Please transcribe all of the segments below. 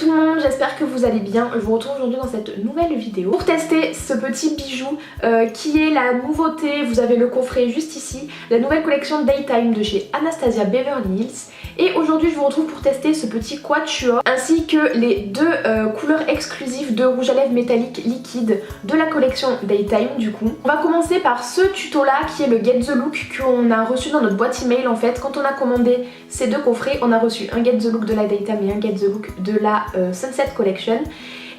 tout le monde, j'espère que vous allez bien. Je vous retrouve aujourd'hui dans cette nouvelle vidéo pour tester ce petit bijou qui est la nouveauté. Vous avez le coffret juste ici, la nouvelle collection Daytime de chez Anastasia Beverly Hills. Et aujourd'hui je vous retrouve pour tester ce petit quatuor ainsi que les deux couleurs exclusives de rouge à lèvres métallique liquide de la collection Daytime du coup. On va commencer par ce tuto là qui est le Get the Look qu'on a reçu dans notre boîte email en fait. Quand on a commandé ces deux coffrets, on a reçu un Get the Look de la Daytime et un Get the Look de la Sunset Collection.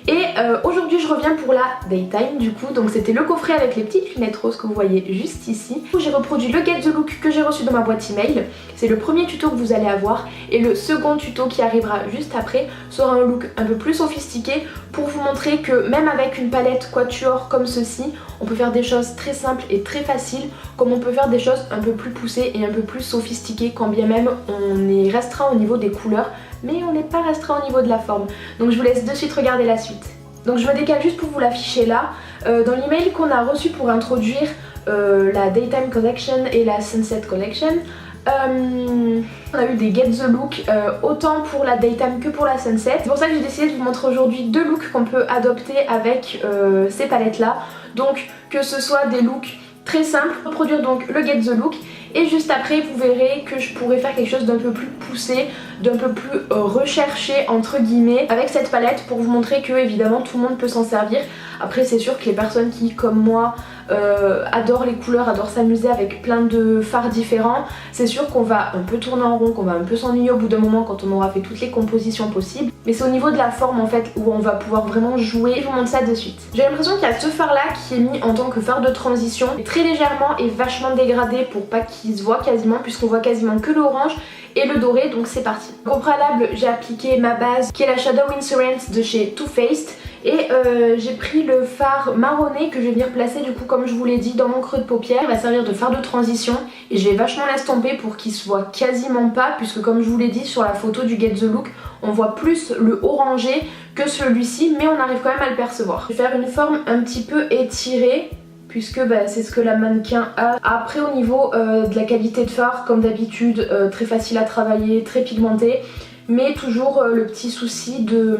Et aujourd'hui je reviens pour la Daytime du coup, donc c'était le coffret avec les petites lunettes roses que vous voyez juste ici. J'ai reproduit le Get the Look que j'ai reçu dans ma boîte email, c'est le premier tuto que vous allez avoir et le second tuto qui arrivera juste après sera un look un peu plus sophistiqué pour vous montrer que même avec une palette quatuor comme ceci, on peut faire des choses très simples et très faciles comme on peut faire des choses un peu plus poussées et un peu plus sophistiquées quand bien même on est restreint au niveau des couleurs mais on n'est pas restreint au niveau de la forme. Donc je vous laisse de suite regarder la suite. Donc je me décale juste pour vous l'afficher là. Dans l'email qu'on a reçu pour introduire la Daytime Collection et la Sunset Collection, on a eu des Get the Look autant pour la Daytime que pour la Sunset. C'est pour ça que j'ai décidé de vous montrer aujourd'hui deux looks qu'on peut adopter avec ces palettes là. Donc que ce soit des looks très simples, reproduire donc le Get the Look et juste après vous verrez que je pourrais faire quelque chose d'un peu plus poussé, d'un peu plus recherché entre guillemets avec cette palette pour vous montrer que évidemment tout le monde peut s'en servir. Après c'est sûr que les personnes qui comme moi adorent les couleurs, adorent s'amuser avec plein de fards différents, c'est sûr qu'on va un peu tourner en rond, qu'on va un peu s'ennuyer au bout d'un moment quand on aura fait toutes les compositions possibles. Mais c'est au niveau de la forme en fait où on va pouvoir vraiment jouer. Je vous montre ça de suite. J'ai l'impression qu'il y a ce fard là qui est mis en tant que fard de transition, très légèrement et vachement dégradé pour pas qu'il se voit quasiment, puisqu'on voit quasiment que l'orange et le doré, donc c'est parti. Au préalable j'ai appliqué ma base qui est la Shadow Insurance de chez Too Faced et j'ai pris le fard marronné que je vais venir placer du coup comme je vous l'ai dit dans mon creux de paupière. Il va servir de fard de transition et je vais vachement l'estomper pour qu'il se voit quasiment pas, puisque comme je vous l'ai dit sur la photo du Get the Look on voit plus le orangé que celui-ci, mais on arrive quand même à le percevoir. Je vais faire une forme un petit peu étirée puisque c'est ce que la mannequin a. Après au niveau de la qualité de fard, comme d'habitude, très facile à travailler, très pigmenté, mais toujours le petit souci de...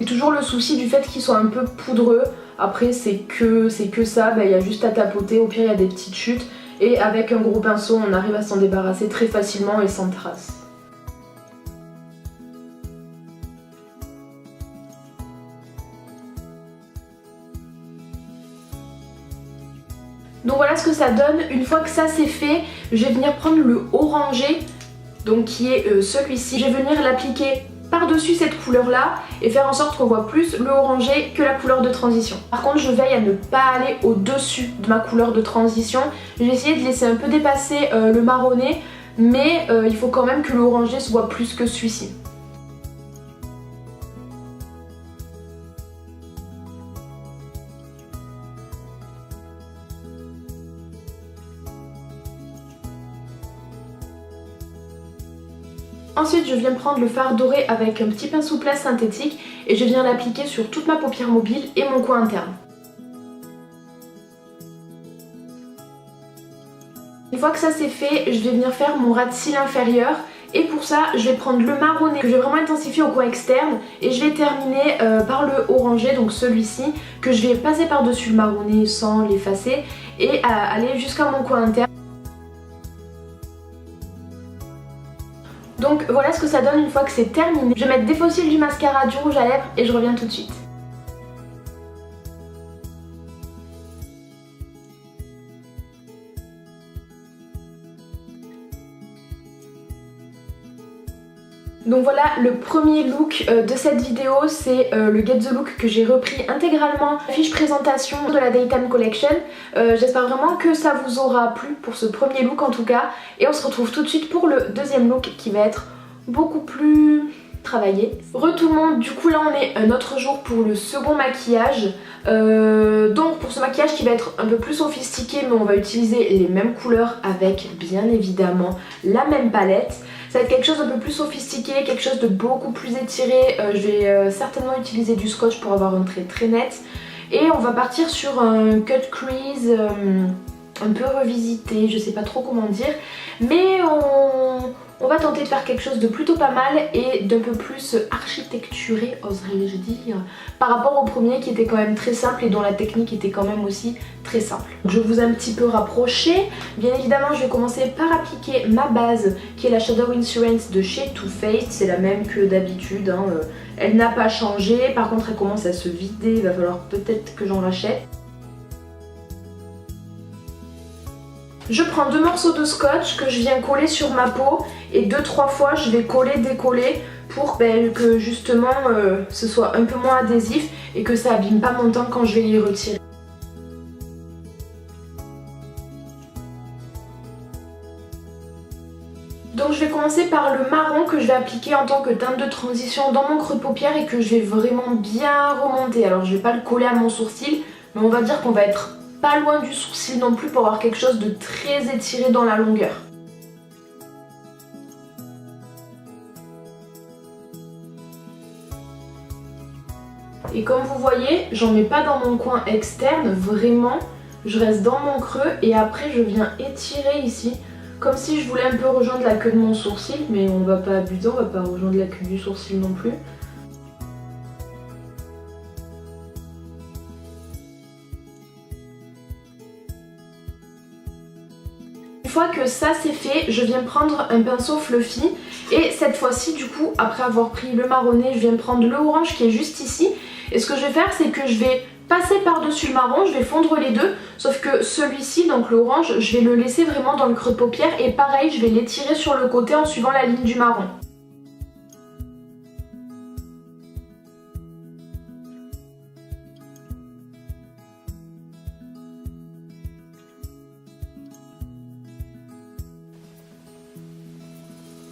Et toujours le souci du fait qu'il soit un peu poudreux. Après c'est que ça, il y a juste à tapoter, au pire il y a des petites chutes, et avec un gros pinceau on arrive à s'en débarrasser très facilement et sans trace. Donc voilà ce que ça donne. Une fois que ça c'est fait, je vais venir prendre le orangé, donc qui est celui-ci. Je vais venir l'appliquer par-dessus cette couleur là et faire en sorte qu'on voit plus le orangé que la couleur de transition. Par contre je veille à ne pas aller au-dessus de ma couleur de transition. Je vais essayer de laisser un peu dépasser le marronné, mais il faut quand même que l'orangé se voit plus que celui-ci. Ensuite je viens prendre le fard doré avec un petit pinceau plat synthétique et je viens l'appliquer sur toute ma paupière mobile et mon coin interne. Une fois que ça c'est fait, je vais venir faire mon ras de cils inférieur et pour ça je vais prendre le marronné que je vais vraiment intensifier au coin externe et je vais terminer par le orangé, donc celui-ci, que je vais passer par-dessus le marronné sans l'effacer et aller jusqu'à mon coin interne. Donc voilà ce que ça donne une fois que c'est terminé. Je vais mettre des fossiles du mascara, du rouge à lèvres et je reviens tout de suite. Donc voilà le premier look de cette vidéo, c'est le Get the Look que j'ai repris intégralement la fiche présentation de la Daytime Collection. J'espère vraiment que ça vous aura plu pour ce premier look en tout cas. Et on se retrouve tout de suite pour le deuxième look qui va être beaucoup plus travaillé. Re tout le monde, du coup là on est un autre jour pour le second maquillage. Donc pour ce maquillage qui va être un peu plus sophistiqué, mais on va utiliser les mêmes couleurs avec bien évidemment la même palette. Ça va être quelque chose d'un peu plus sophistiqué, quelque chose de beaucoup plus étiré. Je vais certainement utiliser du scotch pour avoir un trait très net. Et on va partir sur un cut crease un peu revisité, je sais pas trop comment dire. Mais On va tenter de faire quelque chose de plutôt pas mal et d'un peu plus architecturé, oserais-je dire, par rapport au premier qui était quand même très simple et dont la technique était quand même aussi très simple. Je vous ai un petit peu rapproché. Bien évidemment, je vais commencer par appliquer ma base qui est la Shadow Insurance de chez Too Faced. C'est la même que d'habitude, hein. Elle n'a pas changé. Par contre, elle commence à se vider. Il va falloir peut-être que j'en rachète. Je prends 2 morceaux de scotch que je viens coller sur ma peau et 2-3 fois je vais coller, décoller pour que justement ce soit un peu moins adhésif et que ça abîme pas mon teint quand je vais les retirer. Donc je vais commencer par le marron que je vais appliquer en tant que teinte de transition dans mon creux de paupière et que je vais vraiment bien remonter. Alors je vais pas le coller à mon sourcil, mais on va dire qu'on va être pas loin du sourcil non plus pour avoir quelque chose de très étiré dans la longueur. Et comme vous voyez, j'en mets pas dans mon coin externe, vraiment, je reste dans mon creux et après je viens étirer ici, comme si je voulais un peu rejoindre la queue de mon sourcil, mais on va pas abuser, on va pas rejoindre la queue du sourcil non plus. Une fois que ça c'est fait, je viens prendre un pinceau fluffy et cette fois-ci du coup, après avoir pris le marronné, je viens prendre le orange qui est juste ici. Et ce que je vais faire, c'est que je vais passer par-dessus le marron, je vais fondre les deux, sauf que celui-ci, donc l'orange, je vais le laisser vraiment dans le creux de paupière et pareil, je vais l'étirer sur le côté en suivant la ligne du marron.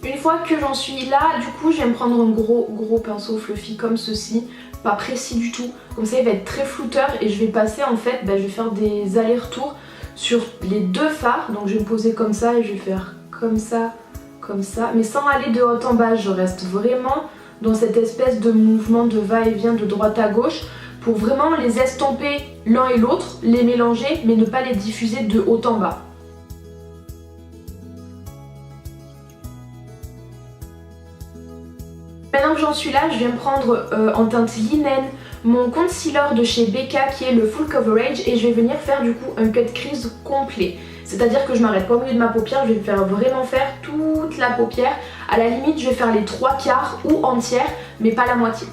Une fois que j'en suis là, du coup, je vais me prendre un gros pinceau fluffy comme ceci, pas précis du tout, comme ça il va être très flouteur et je vais passer en fait, je vais faire des allers-retours sur les 2 fards, donc je vais me poser comme ça et je vais faire comme ça, mais sans aller de haut en bas, je reste vraiment dans cette espèce de mouvement de va-et-vient de droite à gauche pour vraiment les estomper l'un et l'autre, les mélanger mais ne pas les diffuser de haut en bas. Maintenant que j'en suis là, je viens prendre en teinte Linen mon concealer de chez Becca qui est le Full Coverage et je vais venir faire du coup un cut crease complet. C'est-à-dire que je m'arrête pas au milieu de ma paupière, je vais vraiment faire toute la paupière. À la limite, je vais faire les 3/4 ou entière, mais pas la moitié.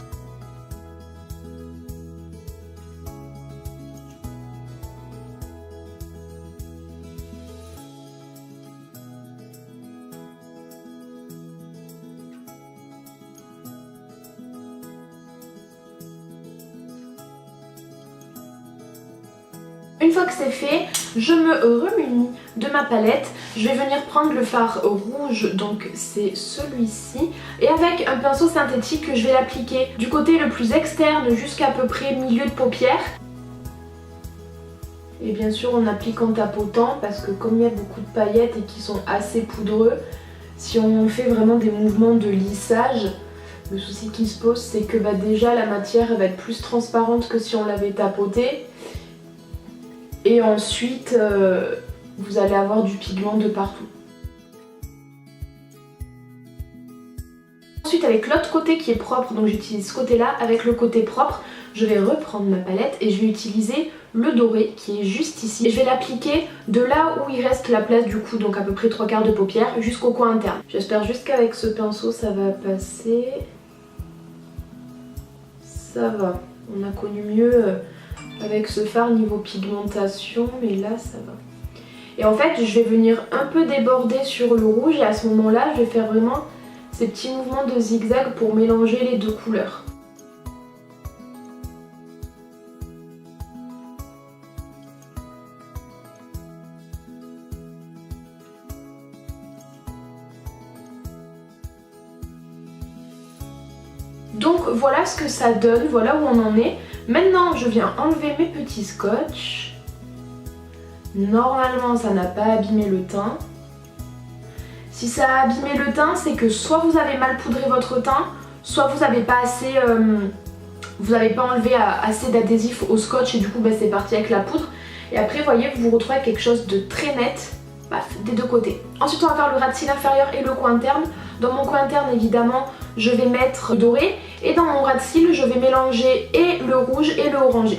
Une fois que c'est fait, je me remunis de ma palette. Je vais venir prendre le fard rouge, donc c'est celui-ci. Et avec un pinceau synthétique, je vais l'appliquer du côté le plus externe jusqu'à peu près milieu de paupière. Et bien sûr on applique en tapotant parce que comme il y a beaucoup de paillettes et qui sont assez poudreux, si on fait vraiment des mouvements de lissage, le souci qui se pose c'est que déjà la matière va être plus transparente que si on l'avait tapotée. Et ensuite, vous allez avoir du pigment de partout. Ensuite, avec l'autre côté qui est propre, donc j'utilise ce côté-là, avec le côté propre, je vais reprendre ma palette et je vais utiliser le doré qui est juste ici. Et je vais l'appliquer de là où il reste la place du cou, donc à peu près 3/4 de paupière, jusqu'au coin interne. J'espère juste qu'avec ce pinceau, ça va passer. Ça va, on a connu mieux avec ce fard niveau pigmentation, mais là ça va. Et en fait je vais venir un peu déborder sur le rouge et à ce moment là je vais faire vraiment ces petits mouvements de zigzag pour mélanger les 2 couleurs. Donc voilà ce que ça donne, voilà où on en est. Maintenant je viens enlever mes petits scotch. Normalement ça n'a pas abîmé le teint. Si ça a abîmé le teint, c'est que soit vous avez mal poudré votre teint, soit vous n'avez pas assez, vous n'avez pas enlevé assez d'adhésif au scotch et du coup c'est parti avec la poudre. Et après vous voyez, vous vous retrouvez avec quelque chose de très net, paf, des 2 côtés. Ensuite on va faire le ras de cils inférieur et le coin interne. Dans mon coin interne évidemment je vais mettre le doré et dans mon ras de cils je vais mélanger et le rouge et le orangé.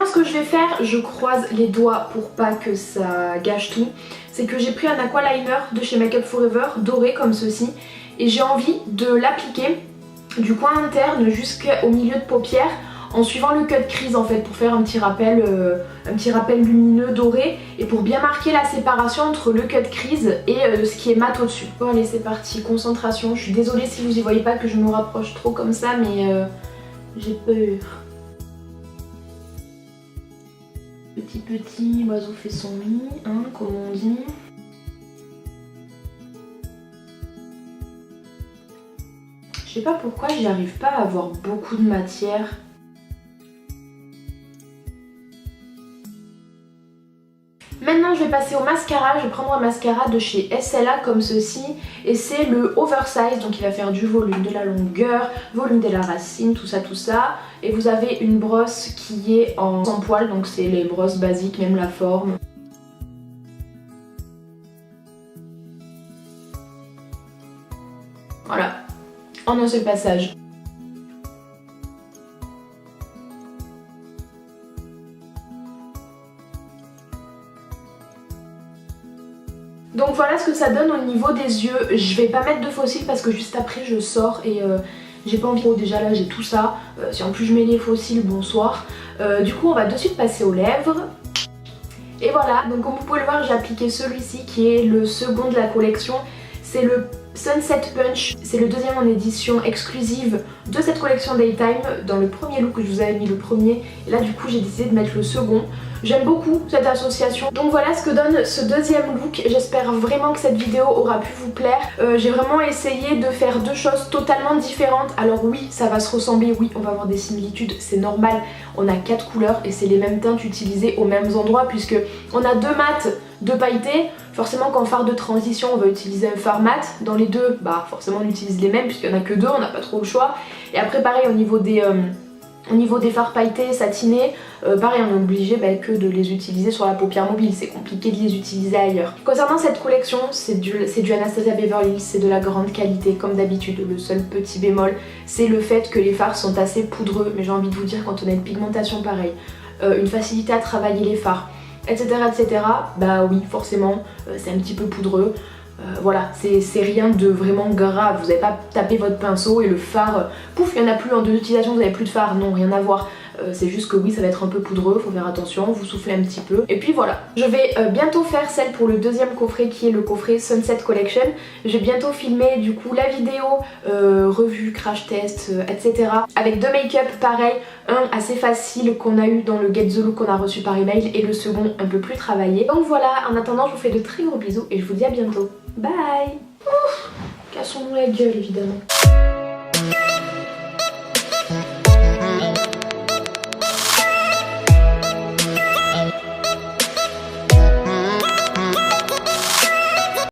Ce que je vais faire, je croise les doigts pour pas que ça gâche tout, c'est que j'ai pris un aqualiner de chez Make Up For Ever doré comme ceci et j'ai envie de l'appliquer du coin interne jusqu'au milieu de paupière en suivant le cut crease en fait pour faire un petit rappel lumineux doré et pour bien marquer la séparation entre le cut crease et ce qui est mat au dessus. Bon allez c'est parti, concentration, je suis désolée si vous y voyez pas que je me rapproche trop comme ça mais j'ai peur. Petit, l'oiseau fait son nid, hein, comme on dit. Je sais pas pourquoi j'y arrive pas à avoir beaucoup de matière. Maintenant je vais passer au mascara, je vais prendre un mascara de chez SLA comme ceci et c'est le Oversize, donc il va faire du volume, de la longueur, volume de la racine, tout ça. Et vous avez une brosse qui est en sans poil, donc c'est les brosses basiques, même la forme. Voilà, en un seul passage. Donc voilà ce que ça donne au niveau des yeux. Je vais pas mettre de faux cils parce que juste après je sors et j'ai pas envie. Oh, déjà là j'ai tout ça. Si en plus je mets les faux cils, bonsoir. Du coup on va de suite passer aux lèvres. Et voilà, donc comme vous pouvez le voir j'ai appliqué celui-ci qui est le second de la collection. C'est le Sunset Punch, c'est le deuxième en édition exclusive de cette collection Daytime. Dans le premier look je vous avais mis le premier et là du coup j'ai décidé de mettre le second. J'aime beaucoup cette association. Donc voilà ce que donne ce deuxième look. J'espère vraiment que cette vidéo aura pu vous plaire. J'ai vraiment essayé de faire deux choses totalement différentes. Alors oui, ça va se ressembler, oui, on va avoir des similitudes, c'est normal. On a 4 couleurs et c'est les mêmes teintes utilisées aux mêmes endroits puisque on a 2 mats, 2 pailletés. Forcément qu'en fard de transition on va utiliser un fard mat. Dans les deux, bah forcément on utilise les mêmes puisqu'il n'y en a que 2, on n'a pas trop le choix. Et après pareil au niveau des fards pailletés, satinés, pareil on est obligé que de les utiliser sur la paupière mobile, c'est compliqué de les utiliser ailleurs. Concernant cette collection, c'est du Anastasia Beverly Hills, c'est de la grande qualité comme d'habitude. Le seul petit bémol c'est le fait que les fards sont assez poudreux, mais j'ai envie de vous dire quand on a une pigmentation pareille, une facilité à travailler les fards, etc. Bah oui forcément c'est un petit peu poudreux. Voilà, c'est rien de vraiment grave, vous n'avez pas tapé votre pinceau et le fard, pouf, il n'y en a plus en 2 utilisations, vous n'avez plus de fard, non, rien à voir. C'est juste que oui, ça va être un peu poudreux, faut faire attention, vous soufflez un petit peu. Et puis voilà, je vais bientôt faire celle pour le deuxième coffret qui est le coffret Sunset Collection. Je vais bientôt filmer du coup la vidéo, revue, crash test, etc. Avec 2 make-up pareil, un assez facile qu'on a eu dans le Get The Look qu'on a reçu par email et le second un peu plus travaillé. Donc voilà, en attendant je vous fais de très gros bisous et je vous dis à bientôt. Bye. Ouf, cassons-nous la gueule évidemment.